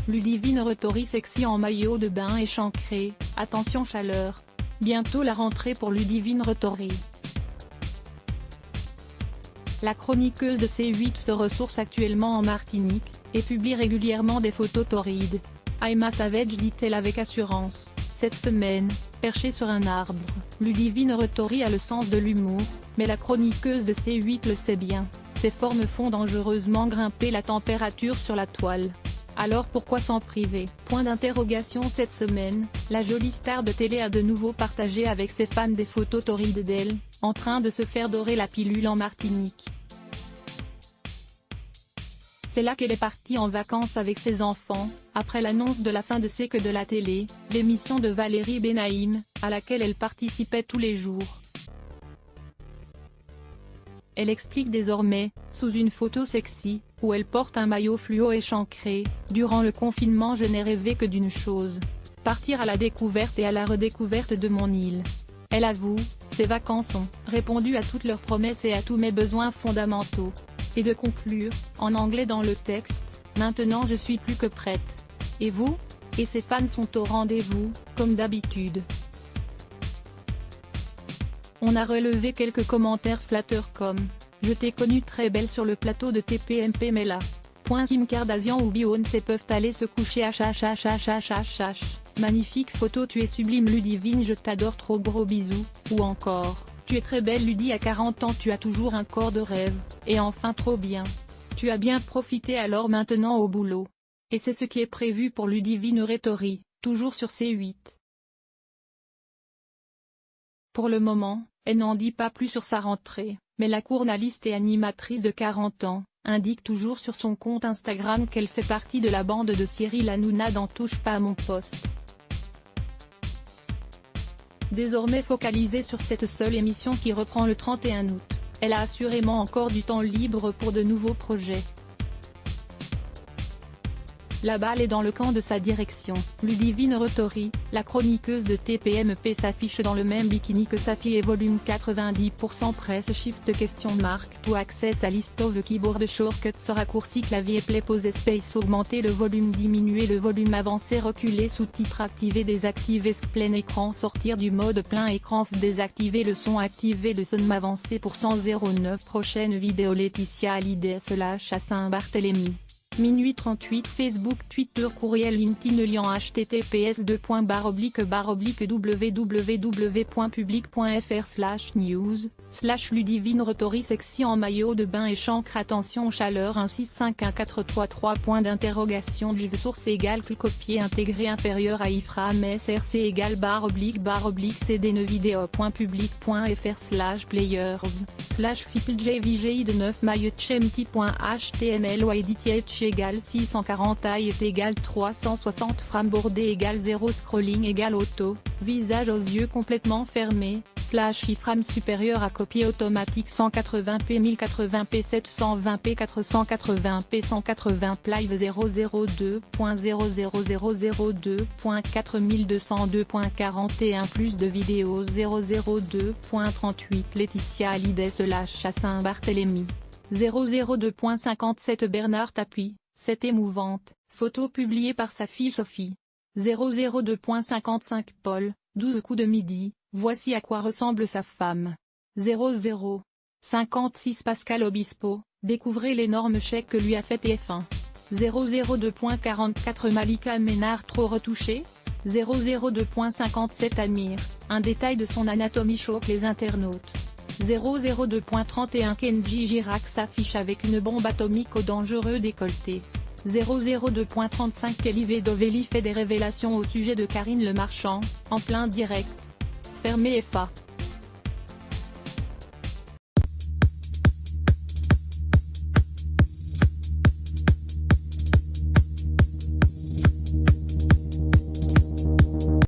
Ludivine Rettori sexy en maillot de bain échancré, attention chaleur. Bientôt la rentrée pour Ludivine Rettori. La chroniqueuse de C8 se ressource actuellement en Martinique, et publie régulièrement des photos torrides. Aima Savage dit-elle avec assurance, cette semaine, perchée sur un arbre, Ludivine Rettori a le sens de l'humour, mais la chroniqueuse de C8 le sait bien, ses formes font dangereusement grimper la température sur la toile. Alors pourquoi s'en priver? Point d'interrogation. Cette semaine, la jolie star de télé a de nouveau partagé avec ses fans des photos torrides d'elle, en train de se faire dorer la pilule en Martinique. C'est là qu'elle est partie en vacances avec ses enfants, après l'annonce de la fin de C'est que de la télé, l'émission de Valérie Benaïm, à laquelle elle participait tous les jours. Elle explique désormais, sous une photo sexy, où elle porte un maillot fluo échancré, « Durant le confinement je n'ai rêvé que d'une chose. Partir à la découverte et à la redécouverte de mon île. » Elle avoue, ces vacances ont répondu à toutes leurs promesses et à tous mes besoins fondamentaux. Et de conclure, en anglais dans le texte, « Maintenant je suis plus que prête. Et vous ? » Et ses fans sont au rendez-vous, comme d'habitude. On a relevé quelques commentaires flatteurs comme « Je t'ai connue très belle sur le plateau de TPMP mais là. Kim Kardashian ou Beyoncé peuvent aller se coucher hhhhhhhh. Magnifique photo, tu es sublime Ludivine, je t'adore trop, gros bisous. » Ou encore « Tu es très belle Ludi, à 40 ans tu as toujours un corps de rêve, et enfin trop bien. Tu as bien profité alors maintenant au boulot. » Et c'est ce qui est prévu pour Ludivine Rettori, toujours sur C8. Pour le moment, elle n'en dit pas plus sur sa rentrée, mais la journaliste et animatrice de 40 ans, indique toujours sur son compte Instagram qu'elle fait partie de la bande de Cyril Hanouna dans Touche pas à mon poste. Désormais focalisée sur cette seule émission qui reprend le 31 août, elle a assurément encore du temps libre pour de nouveaux projets. La balle est dans le camp de sa direction. Ludivine Rettori, la chroniqueuse de TPMP s'affiche dans le même bikini que sa fille et volume 90% presse shift question marque to access à list of the keyboard shortcuts raccourci clavier play pause space augmenter le volume diminuer le volume avancer reculer sous-titres activer désactiver plein écran sortir du mode plein écran désactiver le son activer le son avancer %09 prochaine vidéo Laetitia Hallyday / à Saint-Barthélemy. Minuit 38 Facebook Twitter Courriel LinkedIn lien https://www.public.fr/news/Ludivine Rettori sexy en maillot de bain échancre attention chaleur 1651433 point d'interrogation source égale copier intégré inférieur à iframe src égale /video.public.fr/players/fipljvgi de 9 maillotchempty.html ou edit égale 640 taille est égale 360 frames bordé égale 0 scrolling égale auto, visage aux yeux complètement fermés, iframe supérieur à copier automatique 180p 1080p 720p 480p 180 live 002.00002.4202.41 plus de vidéos 002.38 Laetitia Hallyday / à Saint-Barthélemy. 002.57 Bernard Tapie, cette émouvante photo publiée par sa fille Sophie. 002.55 Paul, 12 coups de midi, voici à quoi ressemble sa femme. 00.56 Pascal Obispo, découvrez l'énorme chèque que lui a fait TF1. 002.44 Malika Ménard trop retouchée. 002.57 Amir, un détail de son anatomie choque les internautes. 002.31 Kenji Girac s'affiche avec une bombe atomique au dangereux décolleté. 002.35 Kelly Vedovelli fait des révélations au sujet de Karine Le Marchand, en plein direct. Fermé FA.